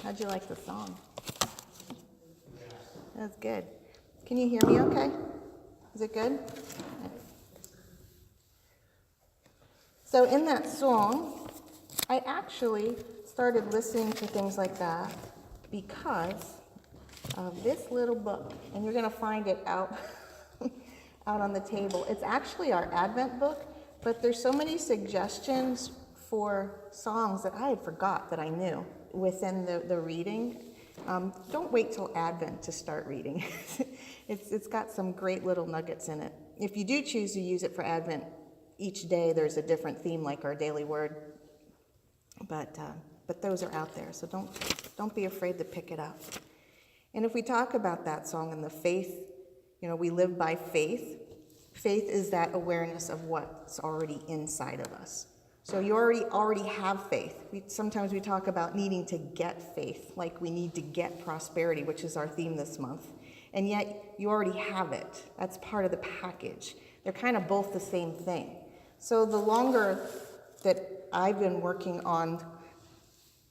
How'd you like the song? That's good. Can you hear me okay? Is it good? So in that song, I actually started listening to things like that because of this little book. And you're going to find it out, out on the table. It's actually our Advent book, but there's so many suggestions for songs that I had forgot that I knew within the reading. Don't wait till Advent to start reading. It's got some great little nuggets in it. If you do choose to use it for Advent, each day there's a different theme, like our daily word. But those are out there, so don't be afraid to pick it up. And if we talk about that song and the faith, we live by faith. Faith is that awareness of what's already inside of us. So you already have faith. Sometimes we talk about needing to get faith, like we need to get prosperity, which is our theme this month. And yet you already have it. That's part of the package. They're kind of both the same thing. So the longer that I've been working on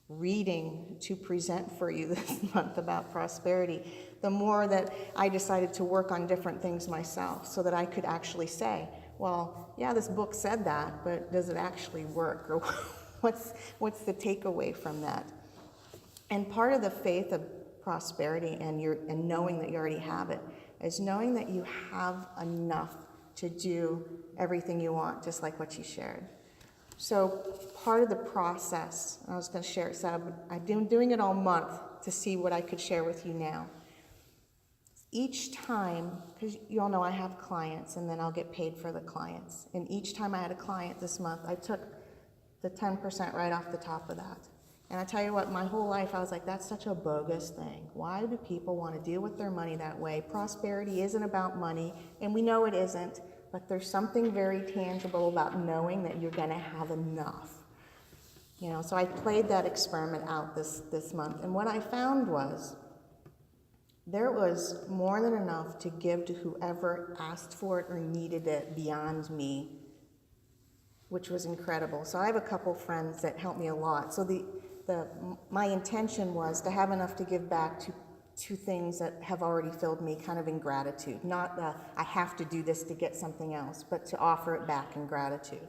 reading to present for you this month about prosperity, the more that I decided to work on different things myself so that I could actually say, well, yeah, this book said that, but does it actually work? Or what's the takeaway from that? And part of the faith of prosperity and knowing that you already have it is knowing that you have enough to do everything you want, just like what you shared. So part of the process, I was going to share it, so I've been doing it all month to see what I could share with you now. Each time, because you all know I have clients and then I'll get paid for the clients. And each time I had a client this month, I took the 10% right off the top of that. And I tell you what, my whole life I was like, that's such a bogus thing. Why do people want to deal with their money that way? Prosperity isn't about money, and we know it isn't. But there's something very tangible about knowing that you're going to have enough. So I played that experiment out this month. And what I found was there was more than enough to give to whoever asked for it or needed it beyond me, which was incredible. So I have a couple friends that help me a lot. So my intention was to have enough to give back to things that have already filled me kind of in gratitude. Not I have to do this to get something else, but to offer it back in gratitude.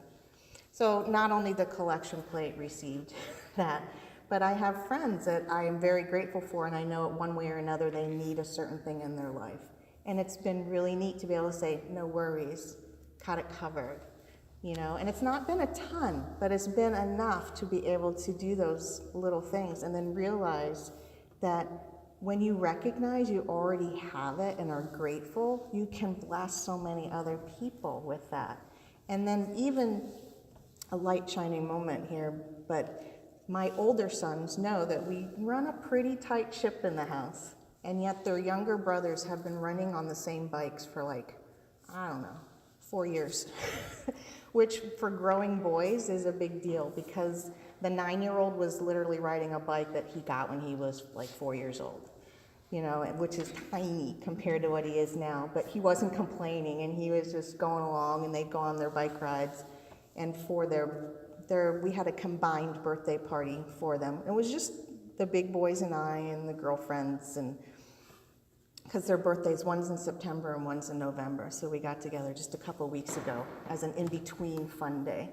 So not only the collection plate received that, but I have friends that I am very grateful for, and I know one way or another they need a certain thing in their life. And it's been really neat to be able to say, no worries, got it covered. And it's not been a ton, but it's been enough to be able to do those little things and then realize that when you recognize you already have it and are grateful, you can bless so many other people with that. And then even a light shining moment here, but my older sons know that we run a pretty tight ship in the house, and yet their younger brothers have been running on the same bikes for 4 years, which for growing boys is a big deal because the 9-year-old was literally riding a bike that he got when he was 4 years old, which is tiny compared to what he is now. But he wasn't complaining, and he was just going along, and they'd go on their bike rides. And for we had a combined birthday party for them. It was just the big boys and I and the girlfriends, and because their birthdays, one's in September and one's in November. So we got together just a couple weeks ago as an in-between fun day.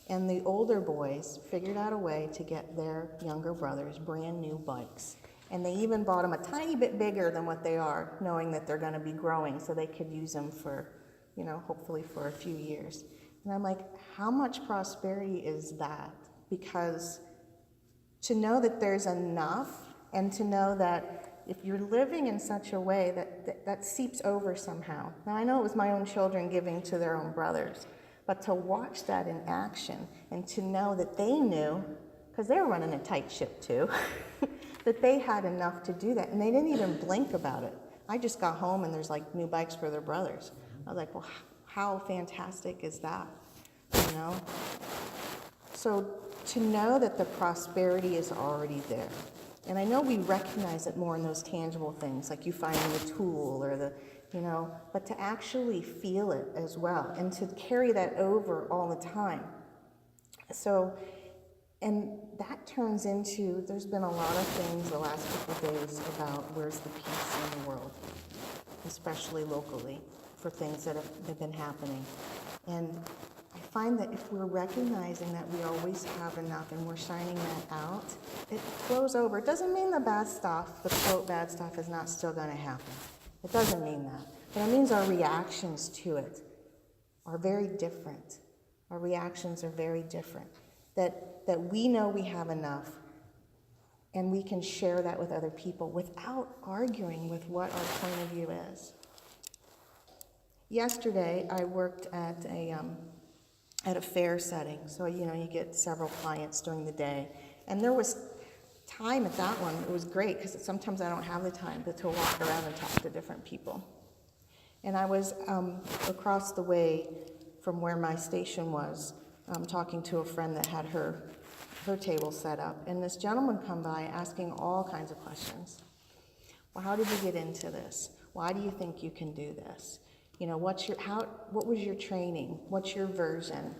And the older boys figured out a way to get their younger brothers brand new bikes. And they even bought them a tiny bit bigger than what they are, knowing that they're going to be growing so they could use them for, hopefully for a few years. And I'm like, how much prosperity is that? Because to know that there's enough, and to know that if you're living in such a way that seeps over somehow. Now, I know it was my own children giving to their own brothers, but to watch that in action and to know that they knew, because they were running a tight ship too, that they had enough to do that. And they didn't even blink about it. I just got home and there's new bikes for their brothers. I was like, well, how fantastic is that? So to know that the prosperity is already there. And I know we recognize it more in those tangible things, like you finding the tool or but to actually feel it as well and to carry that over all the time. So And that turns into, there's been a lot of things the last couple of days about where's the peace in the world, especially locally, for things that have been happening. And I find that if we're recognizing that we always have enough and we're shining that out, it flows over. It doesn't mean the bad stuff, the quote bad stuff, is not still going to happen. It doesn't mean that. But it means our reactions to it are very different. Our reactions are very different. That we know we have enough, and we can share that with other people without arguing with what our point of view is. Yesterday, I worked at a fair setting, so you get several clients during the day, and there was time at that one. It was great because sometimes I don't have the time to walk around and talk to different people. And I was across the way from where my station was, talking to a friend that had her table set up, and this gentleman come by asking all kinds of questions. Well, how did you get into this? Why do you think you can do this? What was your training? What's your version?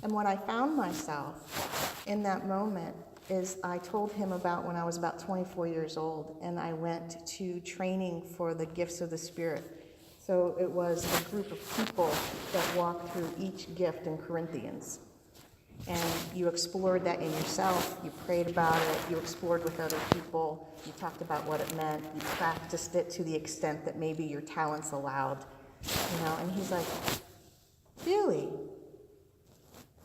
And what I found myself in that moment is I told him about when I was about 24 years old, and I went to training for the gifts of the Spirit. So it was a group of people that walked through each gift in Corinthians. And you explored that in yourself, you prayed about it, you explored with other people, you talked about what it meant, you practiced it to the extent that maybe your talents allowed. And he's like, really?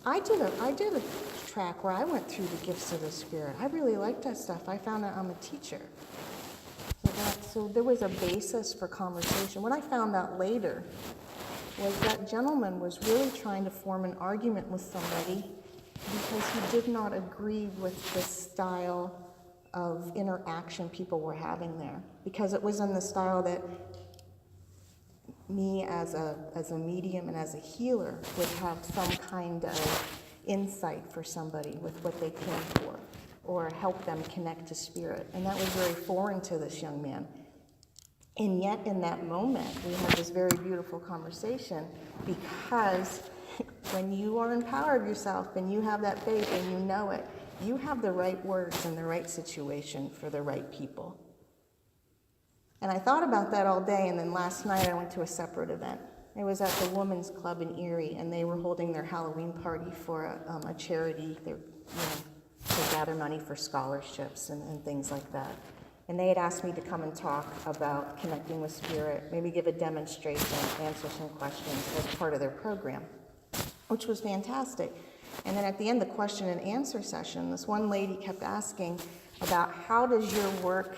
I did a track where I went through the gifts of the Spirit. I really liked that stuff. I found out I'm a teacher. So there was a basis for conversation. What I found out later was that gentleman was really trying to form an argument with somebody because he did not agree with the style of interaction people were having there. Because it was in the style that me as a medium and as a healer would have some kind of insight for somebody with what they came for, or help them connect to spirit. And that was very foreign to this young man. And yet in that moment, we had this very beautiful conversation, because when you are empowered yourself and you have that faith and you know it, you have the right words in the right situation for the right people. And I thought about that all day, and then last night I went to a separate event. It was at the Women's Club in Erie, and they were holding their Halloween party for a charity. They gather money for scholarships and things like that. And they had asked me to come and talk about connecting with spirit, maybe give a demonstration, answer some questions as part of their program, which was fantastic. And then at the end, the question and answer session, this one lady kept asking about how does your work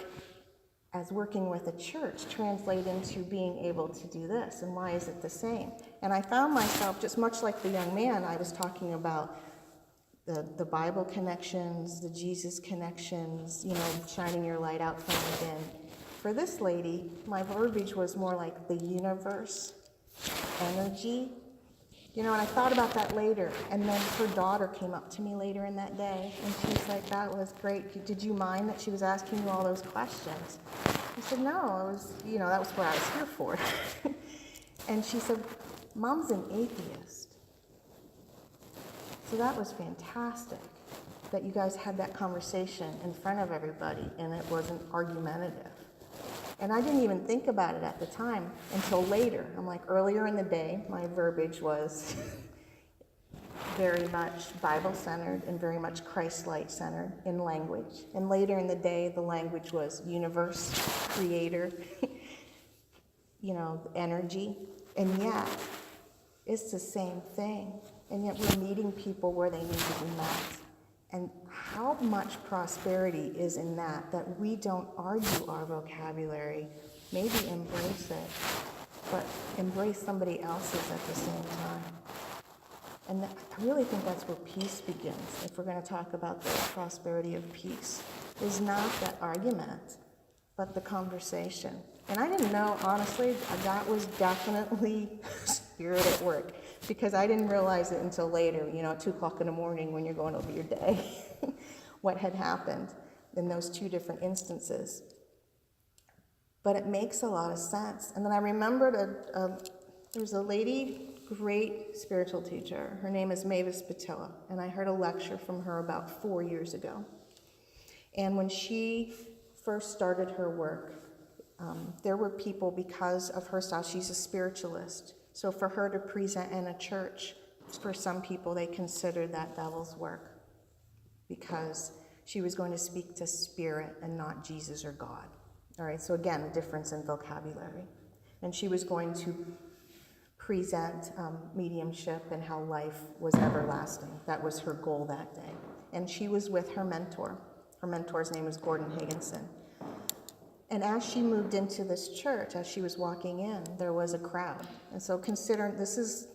as working with a church translate into being able to do this, and why is it the same? And I found myself, just much like the young man, I was talking about the Bible connections, the Jesus connections, shining your light out from within. For this lady, my verbiage was more like the universe, energy. And I thought about that later. And then her daughter came up to me later in that day, and she's like, that was great. Did you mind that she was asking you all those questions? I said, no, it was, that was what I was here for. And she said, Mom's an atheist. So that was fantastic that you guys had that conversation in front of everybody, and it wasn't argumentative. And I didn't even think about it at the time until later. I'm like, earlier in the day, my verbiage was very much Bible-centered and very much Christ-light-centered in language. And later in the day, the language was universe, creator, energy. And yet, it's the same thing. And yet we're meeting people where they need to be met. And how much prosperity is in that we don't argue our vocabulary, maybe embrace it, but embrace somebody else's at the same time. And I really think that's where peace begins, if we're going to talk about the prosperity of peace, is not that argument, but the conversation. And I didn't know, honestly, that was definitely spirit at work, because I didn't realize it until later, at 2 o'clock in the morning when you're going over your day, what had happened in those two different instances. But it makes a lot of sense. And then I remembered there's a lady great spiritual teacher. Her name is Mavis Patilla, and I heard a lecture from her about 4 years ago. And when she first started her work, there were people, because of her style, she's a spiritualist. So for her to present in a church, for some people, they considered that devil's work because she was going to speak to spirit and not Jesus or God. All right, so again, a difference in vocabulary. And she was going to present mediumship and how life was everlasting. That was her goal that day. And she was with her mentor. Her mentor's name was Gordon Higginson. And as she moved into this church, as she was walking in, there was a crowd. And so considering, this is,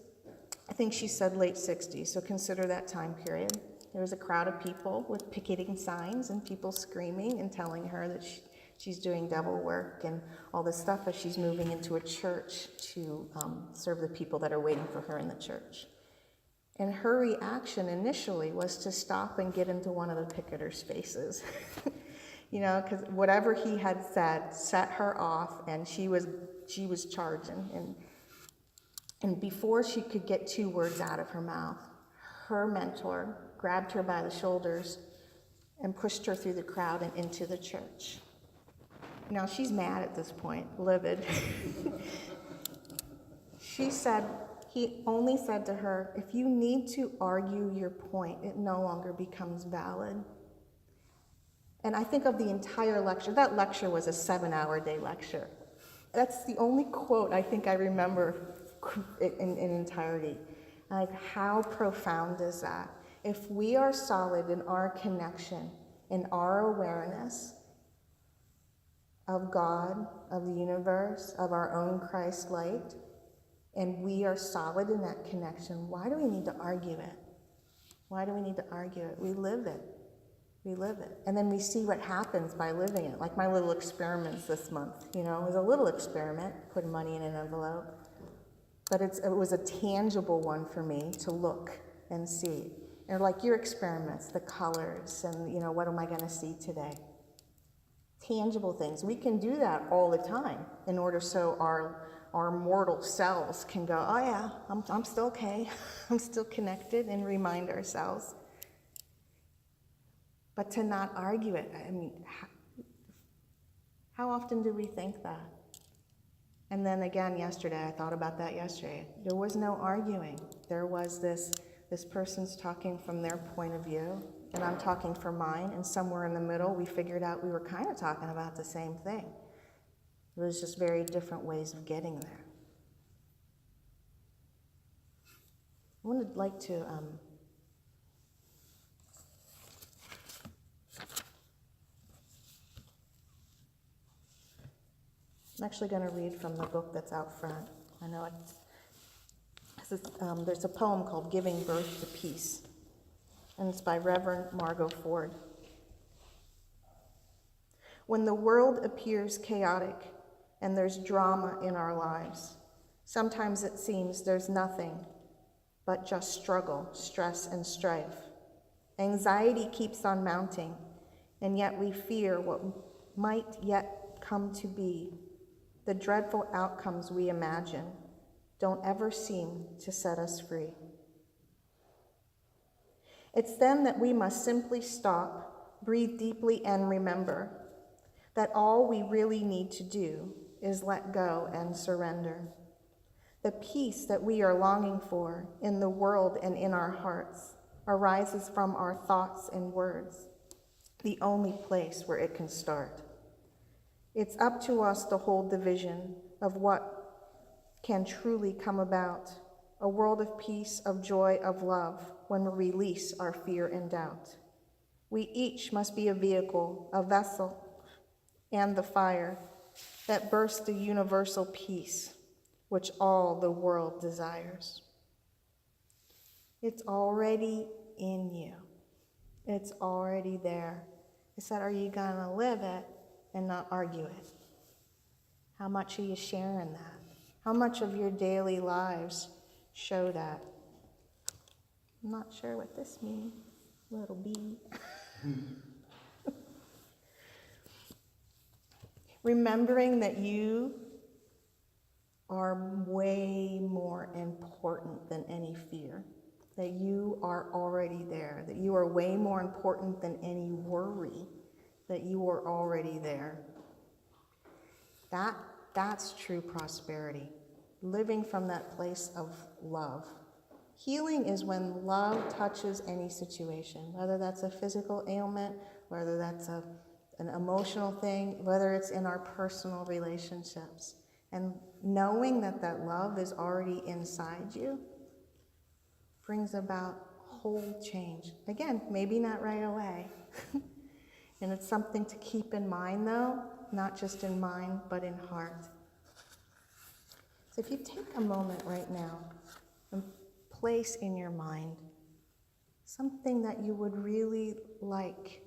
I think she said late 60s, so consider that time period. There was a crowd of people with picketing signs and people screaming and telling her that she's doing devil work and all this stuff as she's moving into a church to serve the people that are waiting for her in the church. And her reaction initially was to stop and get into one of the picketers' faces. You know, because whatever he had said set her off, and she was charging. And before she could get 2 words out of her mouth, her mentor grabbed her by the shoulders and pushed her through the crowd and into the church. Now she's mad at this point, livid. He only said to her, if you need to argue your point, it no longer becomes valid. And I think of the entire lecture. That lecture was a 7-hour-day lecture. That's the only quote I think I remember in entirety. Like, how profound is that? If we are solid in our connection, in our awareness of God, of the universe, of our own Christ light, and we are solid in that connection, why do we need to argue it? Why do we need to argue it? We live it. We live it. And then we see what happens by living it. Like my little experiments this month, you know, it was a little experiment, putting money in an envelope. But it was a tangible one for me to look and see. And like your experiments, the colors, and, you know, what am I going to see today? Tangible things. We can do that all the time in order so our mortal selves can go, oh yeah, I'm still okay. I'm still connected, and remind ourselves. But to not argue it, I mean, how often do we think that? And then again yesterday, I thought about that yesterday. There was no arguing. There was this person's talking from their point of view, and I'm talking from mine, and somewhere in the middle, we figured out we were kind of talking about the same thing. It was just very different ways of getting there. I would like to I'm actually going to read from the book that's out front. I know there's a poem called Giving Birth to Peace, and it's by Reverend Margot Ford. When the world appears chaotic and there's drama in our lives, sometimes it seems there's nothing but just struggle, stress, and strife. Anxiety keeps on mounting, and yet we fear what might yet come to be. The dreadful outcomes we imagine don't ever seem to set us free. It's then that we must simply stop, breathe deeply, and remember that all we really need to do is let go and surrender. The peace that we are longing for in the world and in our hearts arises from our thoughts and words, the only place where it can start. It's up to us to hold the vision of what can truly come about, a world of peace, of joy, of love, when we release our fear and doubt. We each must be a vehicle, a vessel, and the fire that bursts the universal peace which all the world desires. It's already in you. It's already there. It said, are you going to live it and not argue it? How much are you sharing that? How much of your daily lives show that? I'm not sure what this means, little bee. Remembering that you are way more important than any fear. That you are already there. That you are way more important than any worry. That you are already there. That's true prosperity. Living from that place of love. Healing is when love touches any situation, whether that's a physical ailment, whether that's an emotional thing, whether it's in our personal relationships. And knowing that that love is already inside you brings about whole change. Again, maybe not right away. And it's something to keep in mind, though, not just in mind, but in heart. So if you take a moment right now and place in your mind something that you would really like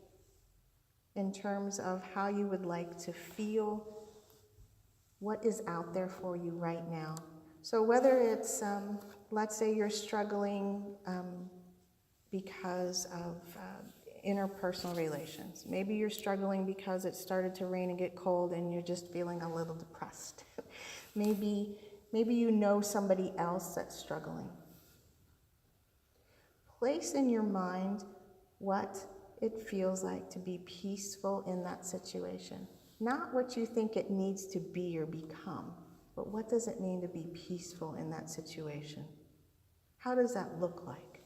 in terms of how you would like to feel what is out there for you right now. So whether it's, let's say you're struggling because of interpersonal relations. Maybe you're struggling because it started to rain and get cold and you're just feeling a little depressed. Maybe you know somebody else that's struggling. Place in your mind what it feels like to be peaceful in that situation. Not what you think it needs to be or become, but what does it mean to be peaceful in that situation? How does that look like?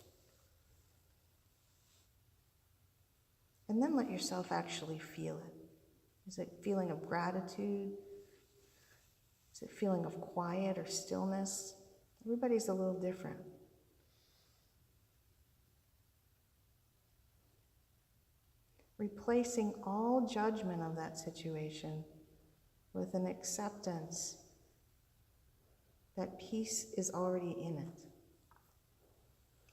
And then let yourself actually feel it. Is it feeling of gratitude? Is it feeling of quiet or stillness? Everybody's a little different. Replacing all judgment of that situation with an acceptance that peace is already in it,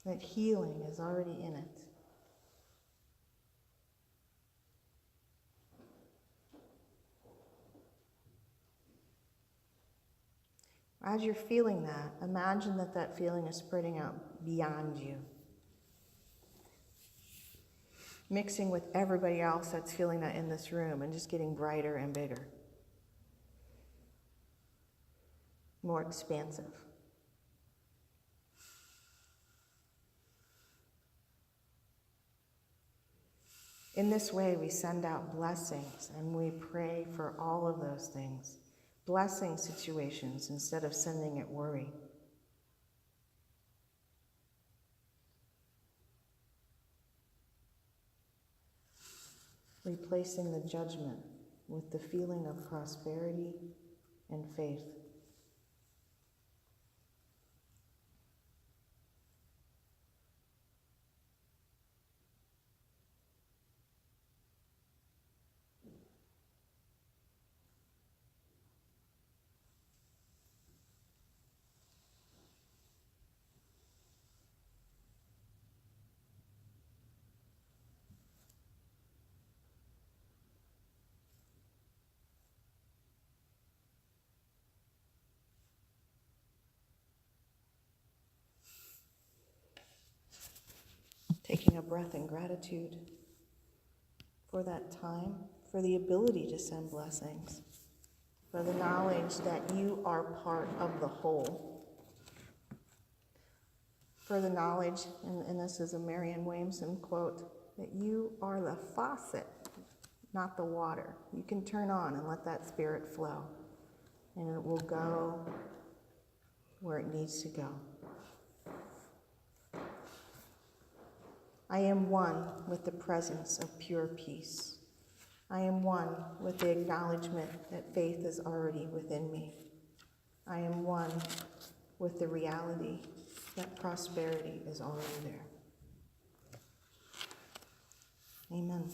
that healing is already in it. As you're feeling that, imagine that that feeling is spreading out beyond you, mixing with everybody else that's feeling that in this room and just getting brighter and bigger, more expansive. In this way, we send out blessings and we pray for all of those things. Blessing situations instead of sending it worry. Replacing the judgment with the feeling of prosperity and faith. Taking a breath in gratitude for that time, for the ability to send blessings, for the knowledge that you are part of the whole, for the knowledge, and this is a Marianne Williamson quote, that you are the faucet, not the water. You can turn on and let that spirit flow, and it will go where it needs to go. I am one with the presence of pure peace. I am one with the acknowledgement that faith is already within me. I am one with the reality that prosperity is already there. Amen.